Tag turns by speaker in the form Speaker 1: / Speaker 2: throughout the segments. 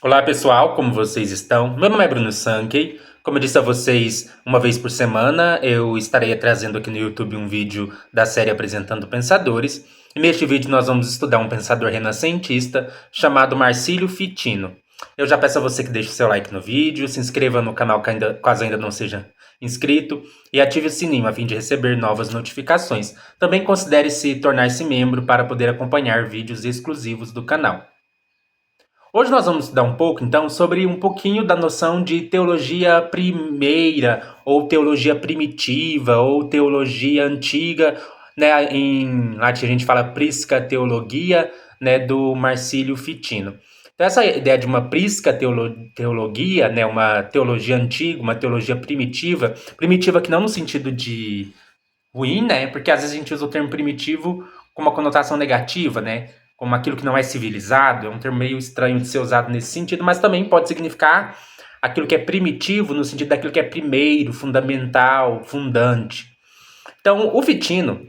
Speaker 1: Olá pessoal, como vocês estão? Meu nome é Bruno Sankey. Como eu disse a vocês, uma vez por semana eu estarei trazendo aqui no YouTube um vídeo da série Apresentando Pensadores. E neste vídeo nós vamos estudar um pensador renascentista chamado Marcílio Ficino. Eu já peço a você que deixe seu like no vídeo, se inscreva no canal caso ainda não seja inscrito e ative o sininho a fim de receber novas notificações. Também considere se tornar-se membro para poder acompanhar vídeos exclusivos do canal. Hoje nós vamos estudar um pouco, então, sobre um pouquinho da noção de teologia primeira, ou teologia primitiva, ou teologia antiga, né? Em latim a gente fala prisca teologia, né? Do Marcílio Ficino. Então, essa ideia de uma prisca teologia, né? Uma teologia antiga, uma teologia primitiva, primitiva que não no sentido de ruim, né? Porque às vezes a gente usa o termo primitivo com uma conotação negativa, né? Como aquilo que não é civilizado, é um termo meio estranho de ser usado nesse sentido, mas também pode significar aquilo que é primitivo no sentido daquilo que é primeiro, fundamental, fundante. Então, o Fitino,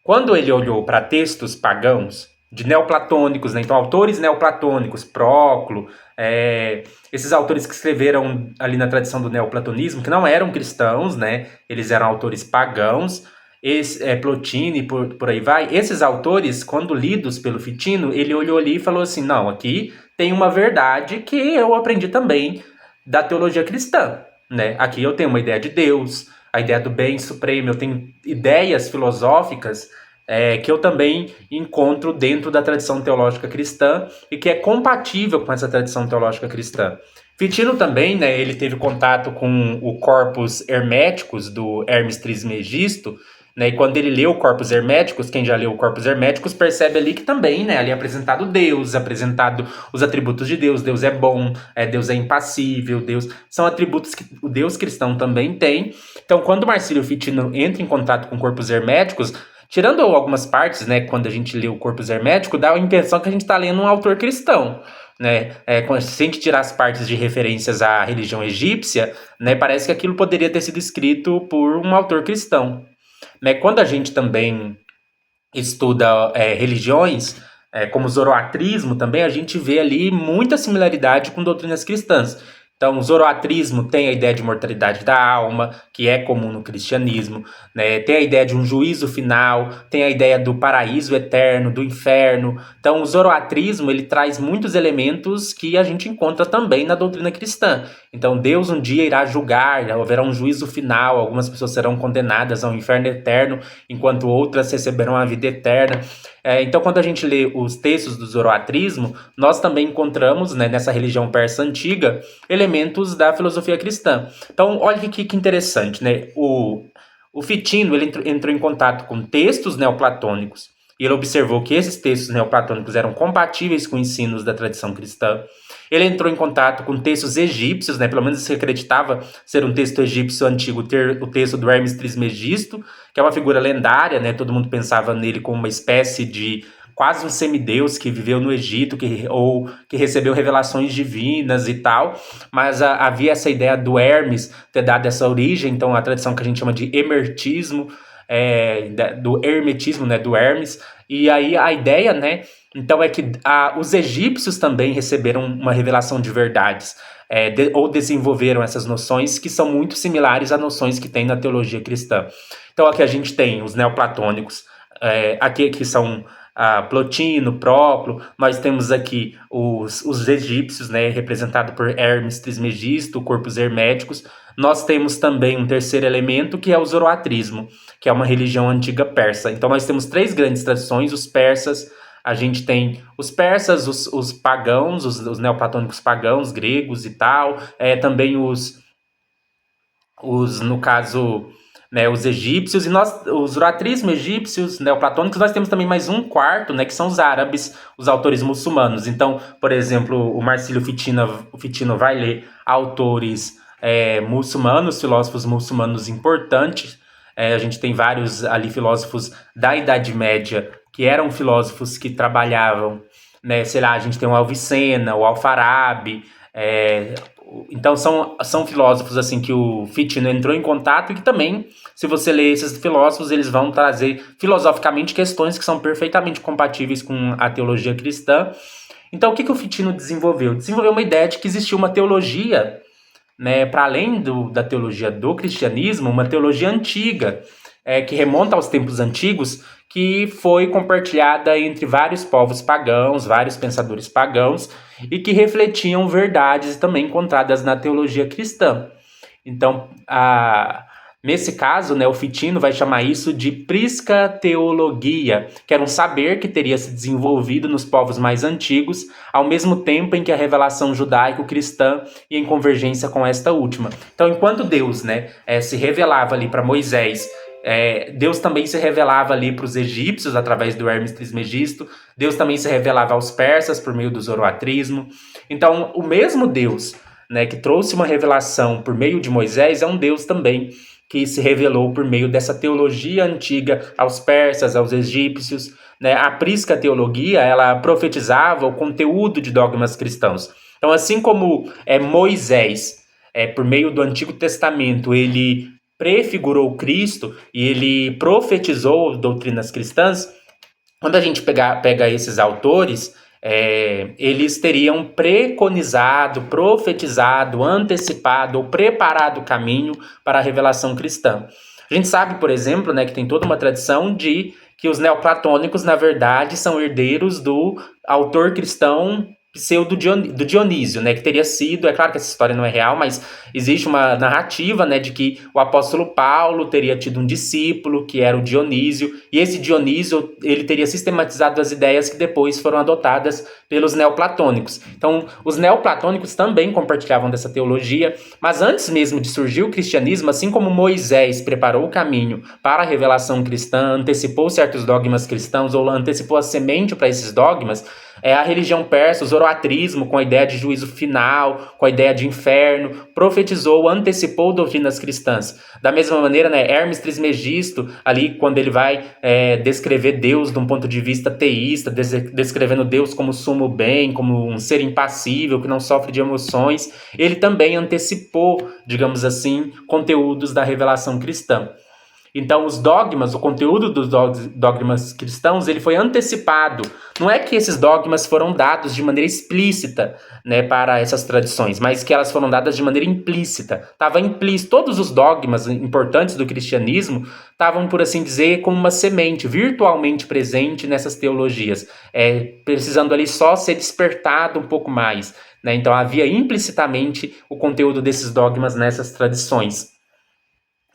Speaker 1: quando ele olhou para textos pagãos de neoplatônicos, né? Então autores neoplatônicos, Próclo, esses autores que escreveram ali na tradição do neoplatonismo, que não eram cristãos, né? Eles eram autores pagãos, Plotino e por aí vai. Esses autores, quando lidos pelo Fitino, ele olhou ali e falou assim: não, aqui tem uma verdade que eu aprendi também da teologia cristã, né? Aqui eu tenho uma ideia de Deus, a ideia do bem supremo, eu tenho ideias filosóficas que eu também encontro dentro da tradição teológica cristã e que é compatível com essa tradição teológica cristã. Fitino também, né, ele teve contato com o Corpus Herméticos do Hermes Trismegisto, né, e quando ele leu o Corpus Herméticos, quem já leu o Corpus Herméticos percebe ali que também, né, ali é apresentado Deus, apresentado os atributos de Deus, Deus é bom, Deus é impassível, Deus são atributos que o Deus cristão também tem. Então, quando Marcílio Fitino entra em contato com Corpus Herméticos, tirando algumas partes, né, quando a gente lê o Corpus Hermético, dá a impressão que a gente está lendo um autor cristão, né? Se a gente tirar as partes de referências à religião egípcia, né, parece que aquilo poderia ter sido escrito por um autor cristão. Né? Quando a gente também estuda religiões, como o zoroatrismo também, a gente vê ali muita similaridade com doutrinas cristãs. Então, o zoroatrismo tem a ideia de mortalidade da alma, que é comum no cristianismo, né? Tem a ideia de um juízo final, tem a ideia do paraíso eterno, do inferno. Então, o zoroatrismo ele traz muitos elementos que a gente encontra também na doutrina cristã. Então, Deus um dia irá julgar, haverá um juízo final, algumas pessoas serão condenadas ao inferno eterno, enquanto outras receberão a vida eterna. Então, quando a gente lê os textos do zoroatrismo, nós também encontramos, né, nessa religião persa antiga, elementos da filosofia cristã. Então, olha que interessante, né? O Fitino ele entrou em contato com textos neoplatônicos e ele observou que esses textos neoplatônicos eram compatíveis com ensinos da tradição cristã. Ele entrou em contato com textos egípcios, né? Pelo menos se acreditava ser um texto egípcio antigo, ter o texto do Hermes Trismegisto, que é uma figura lendária, né? Todo mundo pensava nele como uma espécie de quase um semideus que viveu no Egito, ou que recebeu revelações divinas e tal, mas havia essa ideia do Hermes ter dado essa origem, então a tradição que a gente chama de emertismo, do hermetismo, né, do Hermes, e aí a ideia, né, então é que os egípcios também receberam uma revelação de verdades, ou desenvolveram essas noções que são muito similares a noções que tem na teologia cristã. Então aqui a gente tem os neoplatônicos, aqui que são Plotino, Próclo, nós temos aqui os egípcios, né, representado por Hermes Trismegisto, corpos herméticos. Nós temos também um terceiro elemento que é o zoroatrismo, que é uma religião antiga persa. Então nós temos três grandes tradições, os persas, a gente tem os persas, os pagãos, os neoplatônicos pagãos, gregos e tal, também no caso, né, os egípcios, e nós, os zoroatrismo egípcios, neoplatônicos, nós temos também mais um quarto, né, que são os árabes, os autores muçulmanos. Então, por exemplo, o Marcílio Fitino vai ler autores muçulmanos, filósofos muçulmanos importantes. A gente tem vários ali filósofos da Idade Média, que eram filósofos que trabalhavam, né, sei lá, a gente tem o Avicena, o Alfarabi, então são filósofos assim que o Fitino entrou em contato e que também, se você ler esses filósofos, eles vão trazer filosoficamente questões que são perfeitamente compatíveis com a teologia cristã. Então, o que o Fitino desenvolveu? Desenvolveu uma ideia de que existia uma teologia, né, para além da teologia do cristianismo, uma teologia antiga, que remonta aos tempos antigos, que foi compartilhada entre vários povos pagãos, vários pensadores pagãos, e que refletiam verdades também encontradas na teologia cristã. Então, nesse caso, né, o Fitino vai chamar isso de priscateologia, que era um saber que teria se desenvolvido nos povos mais antigos, ao mesmo tempo em que a revelação judaico-cristã ia em convergência com esta última. Então, enquanto Deus, né, se revelava ali para Moisés, Deus também se revelava ali para os egípcios através do Hermes Trismegisto, Deus também se revelava aos persas por meio do zoroatrismo. Então, o mesmo Deus, né, que trouxe uma revelação por meio de Moisés, é um Deus também que se revelou por meio dessa teologia antiga aos persas, aos egípcios, né? A prisca teologia, ela profetizava o conteúdo de dogmas cristãos. Então, assim como Moisés, por meio do Antigo Testamento, ele prefigurou Cristo e ele profetizou doutrinas cristãs, quando a gente pega esses autores, eles teriam preconizado, profetizado, antecipado ou preparado o caminho para a revelação cristã. A gente sabe, por exemplo, né, que tem toda uma tradição de que os neoplatônicos, na verdade, são herdeiros do autor cristão pseudo do Dionísio, né, que teria sido, é claro que essa história não é real, mas existe uma narrativa, né, de que o apóstolo Paulo teria tido um discípulo que era o Dionísio, e esse Dionísio, ele teria sistematizado as ideias que depois foram adotadas pelos neoplatônicos. Então, os neoplatônicos também compartilhavam dessa teologia, mas antes mesmo de surgir o cristianismo, assim como Moisés preparou o caminho para a revelação cristã, antecipou certos dogmas cristãos ou antecipou a semente para esses dogmas, a religião persa, o zoroatrismo, com a ideia de juízo final, com a ideia de inferno, profetizou, antecipou doutrinas cristãs. Da mesma maneira, né, Hermes Trismegisto, ali quando ele vai descrever Deus de um ponto de vista teísta, descrevendo Deus como sumo bem, como um ser impassível, que não sofre de emoções, ele também antecipou, digamos assim, conteúdos da revelação cristã. Então, os dogmas, o conteúdo dos dogmas cristãos, ele foi antecipado. Não é que esses dogmas foram dados de maneira explícita, né, para essas tradições, mas que elas foram dadas de maneira implícita. Estava implícito. Todos os dogmas importantes do cristianismo estavam, por assim dizer, como uma semente virtualmente presente nessas teologias, precisando ali só ser despertado um pouco mais, né? Então, havia implicitamente o conteúdo desses dogmas nessas tradições.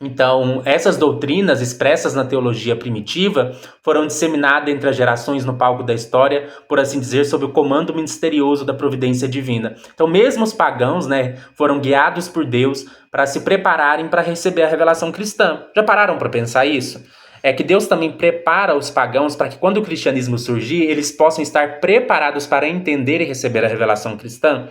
Speaker 1: Então, essas doutrinas expressas na teologia primitiva foram disseminadas entre as gerações no palco da história, por assim dizer, sob o comando misterioso da providência divina. Então, mesmo os pagãos, né, foram guiados por Deus para se prepararem para receber a revelação cristã. Já pararam para pensar isso? É que Deus também prepara os pagãos para que quando o cristianismo surgir, eles possam estar preparados para entender e receber a revelação cristã.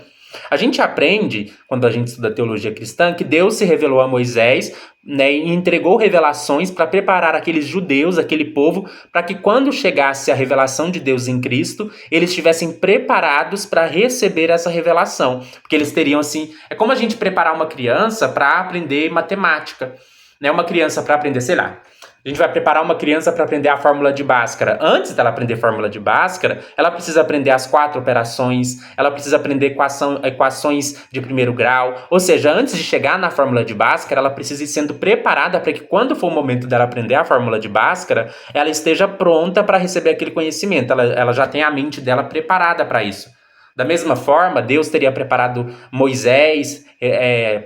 Speaker 1: A gente aprende, quando a gente estuda teologia cristã, que Deus se revelou a Moisés, né, e entregou revelações para preparar aqueles judeus, aquele povo, para que quando chegasse a revelação de Deus em Cristo, eles estivessem preparados para receber essa revelação. Porque eles teriam assim... É como a gente preparar uma criança para aprender matemática, né? Uma criança para aprender, sei lá... A gente vai preparar uma criança para aprender a fórmula de Bhaskara. Antes dela aprender a fórmula de Bhaskara, ela precisa aprender as 4 operações, ela precisa aprender equações de primeiro grau. Ou seja, antes de chegar na fórmula de Bhaskara, ela precisa ir sendo preparada para que quando for o momento dela aprender a fórmula de Bhaskara, ela esteja pronta para receber aquele conhecimento. Ela já tem a mente dela preparada para isso. Da mesma forma, Deus teria preparado Moisés,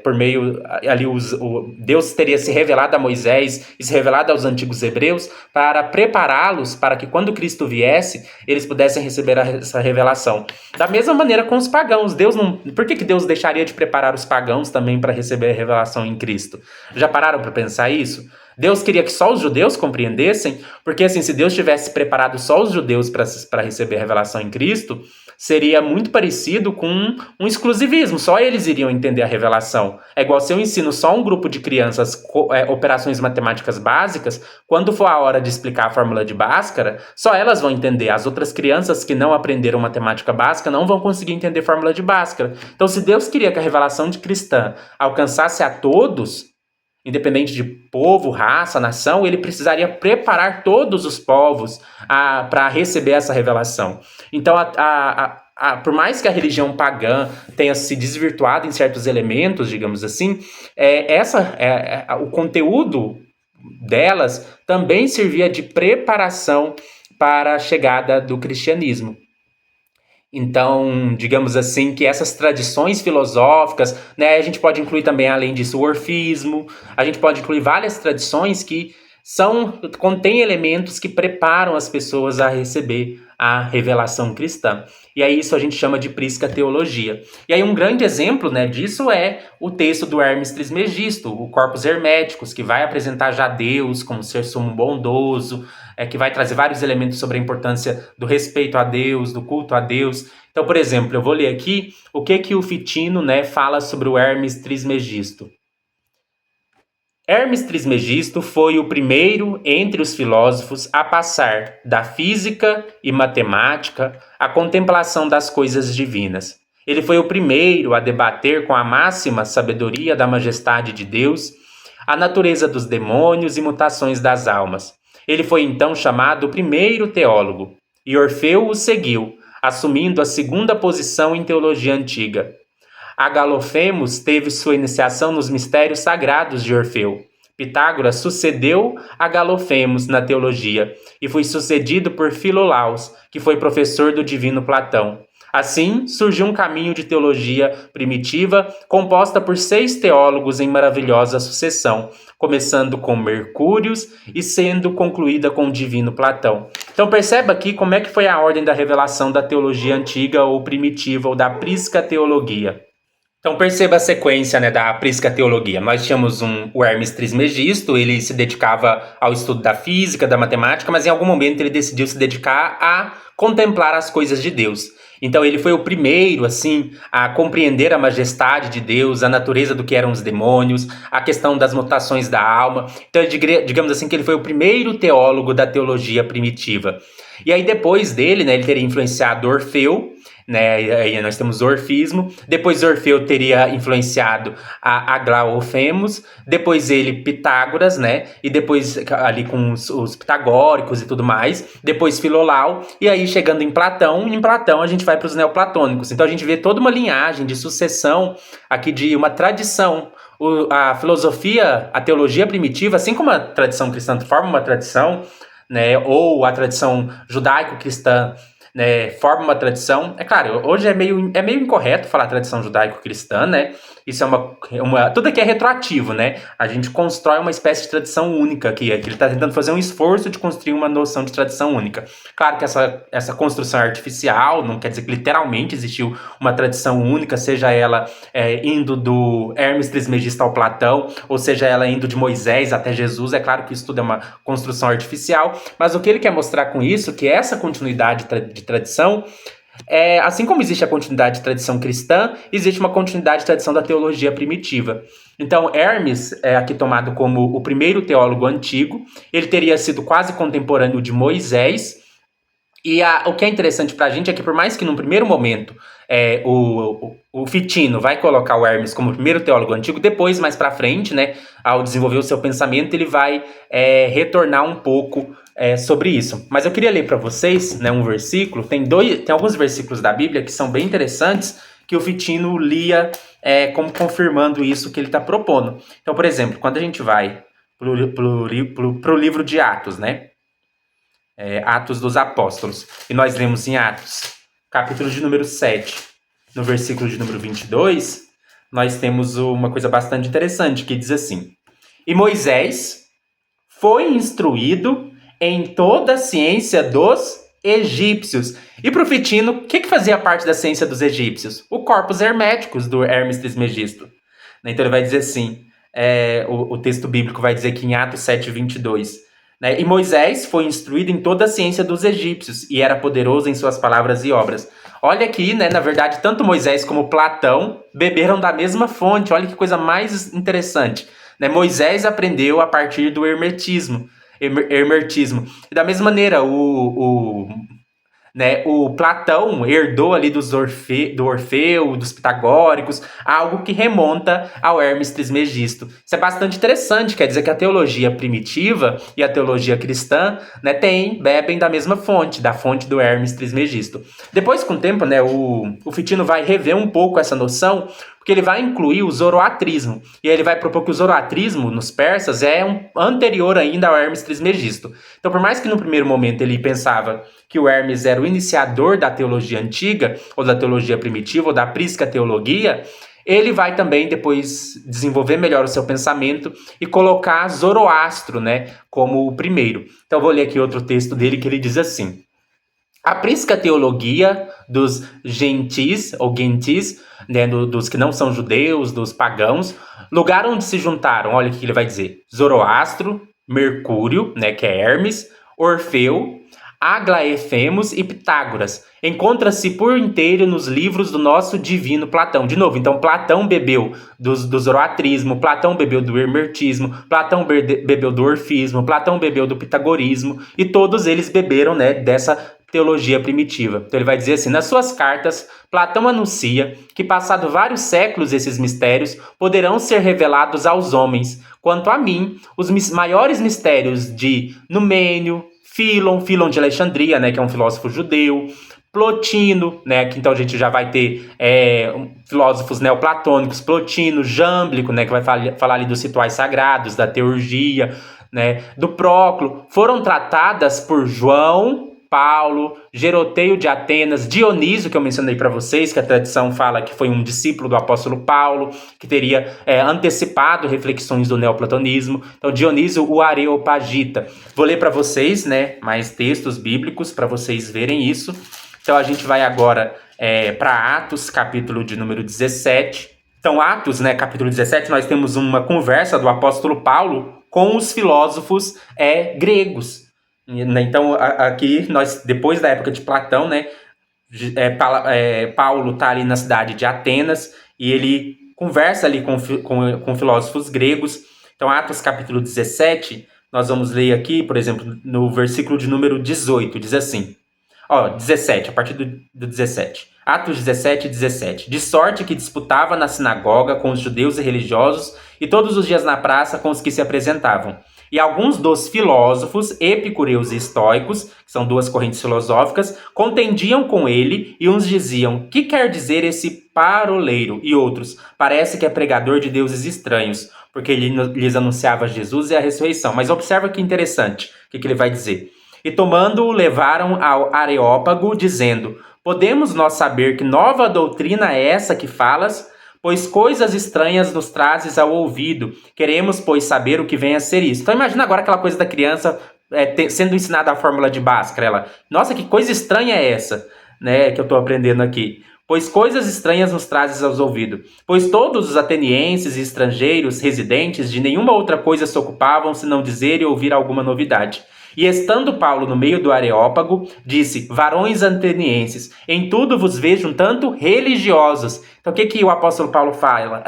Speaker 1: por meio ali Deus teria se revelado a Moisés e se revelado aos antigos hebreus para prepará-los para que quando Cristo viesse, eles pudessem receber essa revelação. Da mesma maneira com os pagãos, por que Deus deixaria de preparar os pagãos também para receber a revelação em Cristo? Já pararam para pensar isso? Deus queria que só os judeus compreendessem, porque assim, se Deus tivesse preparado só os judeus para receber a revelação em Cristo, seria muito parecido com um exclusivismo, só eles iriam entender a revelação. É igual se eu ensino só um grupo de crianças operações matemáticas básicas, quando for a hora de explicar a fórmula de Bhaskara, só elas vão entender. As outras crianças que não aprenderam matemática básica não vão conseguir entender a fórmula de Bhaskara. Então, se Deus queria que a revelação de cristã alcançasse a todos, independente de povo, raça, nação, ele precisaria preparar todos os povos para receber essa revelação. Então, por mais que a religião pagã tenha se desvirtuado em certos elementos, digamos assim, o conteúdo delas também servia de preparação para a chegada do cristianismo. Então, digamos assim, que essas tradições filosóficas, né, a gente pode incluir também, além disso, o orfismo, a gente pode incluir várias tradições que contêm elementos que preparam as pessoas a receber a revelação cristã. E aí isso a gente chama de prisca teologia. E aí um grande exemplo, né, disso é o texto do Hermes Trismegisto, o Corpus Herméticos, que vai apresentar já Deus como ser sumo bondoso, que vai trazer vários elementos sobre a importância do respeito a Deus, do culto a Deus. Então, por exemplo, eu vou ler aqui o que o Fitino, né, fala sobre o Hermes Trismegisto. Hermes Trismegisto foi o primeiro entre os filósofos a passar da física e matemática à contemplação das coisas divinas. Ele foi o primeiro a debater com a máxima sabedoria da majestade de Deus a natureza dos demônios e mutações das almas. Ele foi então chamado o primeiro teólogo, e Orfeu o seguiu, assumindo a segunda posição em teologia antiga. Agalofemos teve sua iniciação nos mistérios sagrados de Orfeu. Pitágoras sucedeu a Galofemos na teologia e foi sucedido por Filolaus, que foi professor do divino Platão. Assim, surgiu um caminho de teologia primitiva composta por 6 teólogos em maravilhosa sucessão, começando com Mercúrios e sendo concluída com o divino Platão. Então perceba aqui como é que foi a ordem da revelação da teologia antiga ou primitiva ou da prisca teologia. Então perceba a sequência, né, da prisca teologia. Nós tínhamos o Hermes Trismegisto, ele se dedicava ao estudo da física, da matemática, mas em algum momento ele decidiu se dedicar a contemplar as coisas de Deus. Então ele foi o primeiro, assim, a compreender a majestade de Deus, a natureza do que eram os demônios, a questão das mutações da alma. Então digamos assim que ele foi o primeiro teólogo da teologia primitiva. E aí depois dele, né, ele teria influenciado Orfeu, né, aí nós temos o orfismo, depois Orfeu teria influenciado a Aglaofemos, depois ele Pitágoras, né, e depois ali com os pitagóricos e tudo mais, depois Filolau, e aí chegando em Platão a gente vai para os neoplatônicos. Então a gente vê toda uma linhagem de sucessão aqui de uma tradição. A filosofia, a teologia primitiva, assim como a tradição cristã forma uma tradição, né, ou a tradição judaico-cristã, né, forma uma tradição. É claro, hoje é meio incorreto falar tradição judaico-cristã, né? Isso tudo aqui é retroativo, né? A gente constrói uma espécie de tradição única aqui. Ele está tentando fazer um esforço de construir uma noção de tradição única. Claro que essa construção é artificial, não quer dizer que literalmente existiu uma tradição única, seja ela indo do Hermes Trismegisto ao Platão, ou seja ela indo de Moisés até Jesus. É claro que isso tudo é uma construção artificial, mas o que ele quer mostrar com isso, que essa continuidade de tradição, assim como existe a continuidade de tradição cristã, existe uma continuidade de tradição da teologia primitiva. Então, Hermes é aqui tomado como o primeiro teólogo antigo, ele teria sido quase contemporâneo de Moisés, e o que é interessante para a gente é que, por mais que num primeiro momento o Fitino vai colocar o Hermes como o primeiro teólogo antigo, depois, mais para frente, né, ao desenvolver o seu pensamento, ele vai retornar um pouco sobre isso. Mas eu queria ler para vocês, né, um versículo. Tem alguns versículos da Bíblia que são bem interessantes, que o Fitino lia como confirmando isso que ele está propondo. Então, por exemplo, quando a gente vai pro livro de Atos, né? Atos dos Apóstolos, e nós lemos em Atos, capítulo de número 7, no versículo de número 22, nós temos uma coisa bastante interessante, que diz assim: E Moisés foi instruído em toda a ciência dos egípcios. E para o Fitino, o que fazia parte da ciência dos egípcios? O Corpus Herméticos, do Hermes Trismegisto. Então ele vai dizer assim, o texto bíblico vai dizer que em Atos 7, 22... Né? E Moisés foi instruído em toda a ciência dos egípcios e era poderoso em suas palavras e obras. Olha aqui, né, na verdade, tanto Moisés como Platão beberam da mesma fonte. Olha que coisa mais interessante. Né? Moisés aprendeu a partir do hermetismo. E da mesma maneira, né? O Platão herdou ali do Orfeu, dos pitagóricos, algo que remonta ao Hermes Trismegisto. Isso é bastante interessante, quer dizer que a teologia primitiva e a teologia cristã, né, bebem da mesma fonte, da fonte do Hermes Trismegisto. Depois, com o tempo, né, o Fitino vai rever um pouco essa noção, porque ele vai incluir o zoroatrismo. E aí ele vai propor que o zoroatrismo, nos persas, é anterior ainda ao Hermes Trismegisto. Então, por mais que no primeiro momento ele pensava que o Hermes era o iniciador da teologia antiga, ou da teologia primitiva, ou da prisca teologia, ele vai também depois desenvolver melhor o seu pensamento e colocar Zoroastro, né, como o primeiro. Então, eu vou ler aqui outro texto dele que ele diz assim: a prisca teologia dos gentis, ou gentis, né, dos que não são judeus, dos pagãos, lugar onde se juntaram, olha o que ele vai dizer: Zoroastro, Mercúrio, né, que é Hermes, Orfeu, Aglaefemos e Pitágoras. Encontra-se por inteiro nos livros do nosso divino Platão. De novo, então Platão bebeu do zoroatrismo, Platão bebeu do hermetismo, Platão bebeu do orfismo, Platão bebeu do pitagorismo, e todos eles beberam, né, dessa teologia primitiva. Então ele vai dizer assim: nas suas cartas, Platão anuncia que, passado vários séculos, esses mistérios poderão ser revelados aos homens. Quanto a mim, os maiores mistérios de Numênio, Filon de Alexandria, né, que é um filósofo judeu, Plotino, né, que então a gente já vai ter filósofos neoplatônicos, Plotino, Jâmblico, né, que vai falar ali dos rituais sagrados, da teurgia, né, do Próclo, foram tratadas por João, Paulo, Geroteio de Atenas, Dionísio, que eu mencionei para vocês, que a tradição fala que foi um discípulo do apóstolo Paulo, que teria antecipado reflexões do neoplatonismo. Então, Dionísio, o Areopagita. Vou ler para vocês, né, mais textos bíblicos para vocês verem isso. Então, a gente vai agora para Atos, capítulo de número 17. Então, Atos, né, capítulo 17, nós temos uma conversa do apóstolo Paulo com os filósofos gregos. Então, aqui, nós, depois da época de Platão, né, Paulo está ali na cidade de Atenas e ele conversa ali com filósofos gregos. Então, Atos capítulo 17, nós vamos ler aqui, por exemplo, no versículo de número 18, diz assim, 17, a partir do 17. Atos 17, 17. De sorte que disputava na sinagoga com os judeus e religiosos e todos os dias na praça com os que se apresentavam. E alguns dos filósofos, epicureus e estoicos, que são duas correntes filosóficas, contendiam com ele e uns diziam: que quer dizer esse paroleiro? E outros: parece que é pregador de deuses estranhos, porque ele lhes anunciava Jesus e a ressurreição. Mas observa que interessante, o que ele vai dizer. E tomando-o, levaram ao Areópago, dizendo: podemos nós saber que nova doutrina é essa que falas? Pois coisas estranhas nos trazes ao ouvido. Queremos, pois, saber o que vem a ser isso. Então imagina agora aquela coisa da criança sendo ensinada a fórmula de Bhaskara. Ela, nossa, que coisa estranha é essa, né, que eu estou aprendendo aqui. Pois coisas estranhas nos trazes aos ouvidos. Pois todos os atenienses e estrangeiros residentes de nenhuma outra coisa se ocupavam, senão dizer e ouvir alguma novidade. E estando Paulo no meio do Areópago, disse: varões atenienses, em tudo vos vejo um tanto religiosos. Então o que o apóstolo Paulo fala?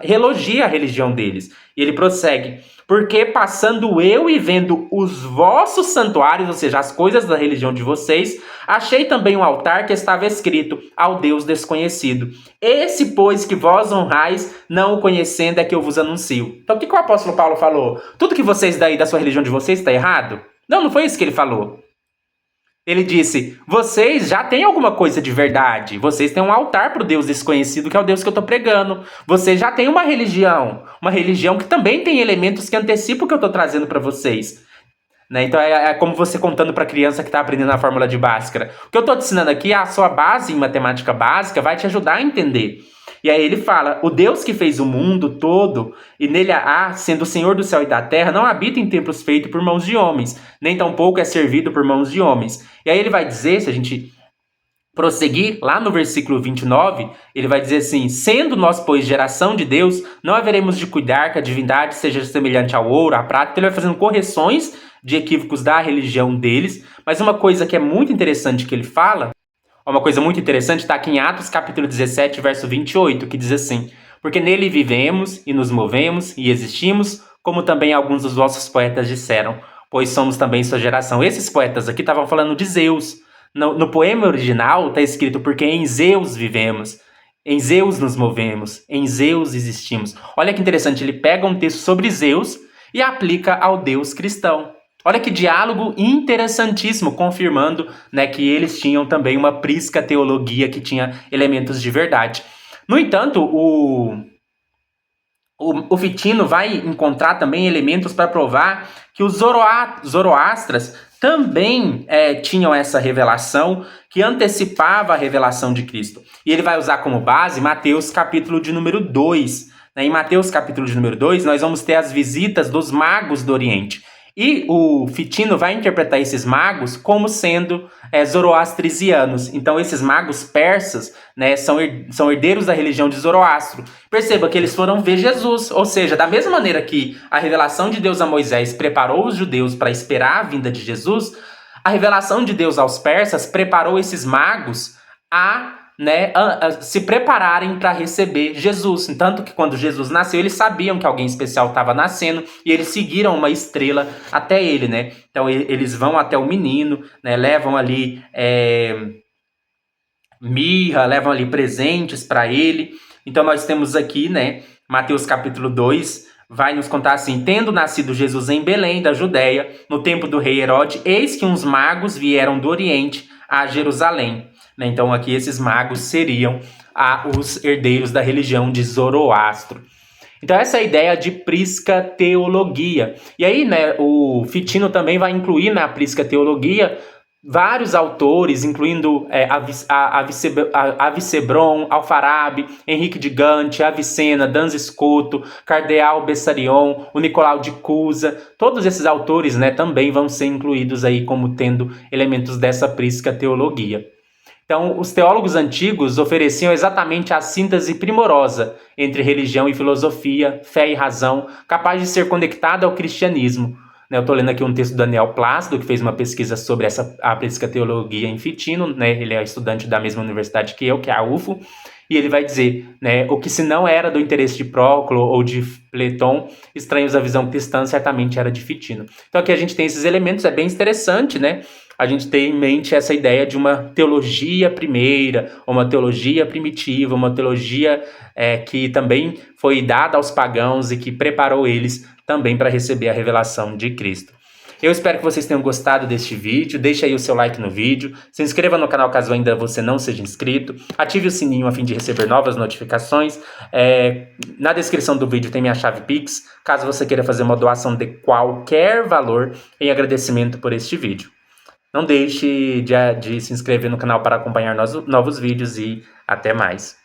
Speaker 1: Elogia a religião deles. E ele prossegue: porque passando eu e vendo os vossos santuários, ou seja, as coisas da religião de vocês, achei também um altar que estava escrito: ao Deus desconhecido. Esse, pois, que vós honrais, não o conhecendo, é que eu vos anuncio. Então o que o apóstolo Paulo falou? Tudo que vocês daí da sua religião de vocês está errado? Não foi isso que ele falou. Ele disse: vocês já têm alguma coisa de verdade. Vocês têm um altar para o Deus desconhecido, que é o Deus que eu estou pregando. Vocês já têm uma religião que também tem elementos que antecipam o que eu estou trazendo para vocês. Né? Então é como você contando para a criança que está aprendendo a fórmula de Bhaskara. O que eu estou te ensinando aqui, a sua base em matemática básica, vai te ajudar a entender. E aí ele fala: o Deus que fez o mundo todo, e nele há, sendo o Senhor do céu e da terra, não habita em templos feitos por mãos de homens, nem tampouco é servido por mãos de homens. E aí ele vai dizer, se a gente prosseguir, lá no versículo 29, ele vai dizer assim: sendo nós, pois, geração de Deus, não haveremos de cuidar que a divindade seja semelhante ao ouro, à prata. Então ele vai fazendo correções de equívocos da religião deles. Mas uma coisa que é muito interessante que ele fala, uma coisa muito interessante, está aqui em Atos capítulo 17, verso 28, que diz assim: porque nele vivemos e nos movemos e existimos, como também alguns dos vossos poetas disseram, pois somos também sua geração. Esses poetas aqui estavam falando de Zeus, No poema original está escrito: porque em Zeus vivemos, em Zeus nos movemos, em Zeus existimos. Olha que interessante, ele pega um texto sobre Zeus e aplica ao Deus cristão. Olha que diálogo interessantíssimo, confirmando, né, que eles tinham também uma prisca teologia que tinha elementos de verdade. No entanto, o Fitino vai encontrar também elementos para provar que os zoroastras também tinham essa revelação que antecipava a revelação de Cristo. E ele vai usar como base Mateus capítulo de número 2. Em Mateus capítulo de número 2, nós vamos ter as visitas dos magos do Oriente. E o Fitino vai interpretar esses magos como sendo zoroastrizianos. Então, esses magos persas, né, são herdeiros da religião de Zoroastro. Perceba que eles foram ver Jesus, ou seja, da mesma maneira que a revelação de Deus a Moisés preparou os judeus para esperar a vinda de Jesus, a revelação de Deus aos persas preparou esses magos a se prepararem para receber Jesus. Tanto que quando Jesus nasceu, eles sabiam que alguém especial estava nascendo e eles seguiram uma estrela até ele, né? Então eles vão até o menino, né? Levam ali mirra, levam ali presentes para ele. Então nós temos aqui, né? Mateus capítulo 2 vai nos contar assim: tendo nascido Jesus em Belém, da Judéia, no tempo do rei Herodes, eis que uns magos vieram do Oriente a Jerusalém. Então aqui esses magos seriam os herdeiros da religião de Zoroastro. Então essa é a ideia de prisca teologia. E aí, né, o Fitino também vai incluir na prisca teologia vários autores, incluindo Avicebron, Alfarabi, Henrique de Gante, Avicena, Duns Scoto, Cardeal Bessarion, o Nicolau de Cusa. Todos esses autores, né, também vão ser incluídos aí como tendo elementos dessa prisca teologia. Então, os teólogos antigos ofereciam exatamente a síntese primorosa entre religião e filosofia, fé e razão, capaz de ser conectada ao cristianismo. Eu estou lendo aqui um texto do Daniel Plácido, que fez uma pesquisa sobre a prisca teologia em Fitino, né? Ele é estudante da mesma universidade que eu, que é a UFO, e ele vai dizer, né, o que se não era do interesse de Próclo ou de Platão, estranhos à visão cristã, certamente era de Fitino. Então aqui a gente tem esses elementos, é bem interessante, né? A gente tem em mente essa ideia de uma teologia primeira, uma teologia primitiva, uma teologia que também foi dada aos pagãos e que preparou eles também para receber a revelação de Cristo. Eu espero que vocês tenham gostado deste vídeo. Deixe aí o seu like no vídeo. Se inscreva no canal caso ainda você não seja inscrito. Ative o sininho a fim de receber novas notificações. Na descrição do vídeo tem minha chave Pix, caso você queira fazer uma doação de qualquer valor em agradecimento por este vídeo. Não deixe de se inscrever no canal para acompanhar novos vídeos e até mais.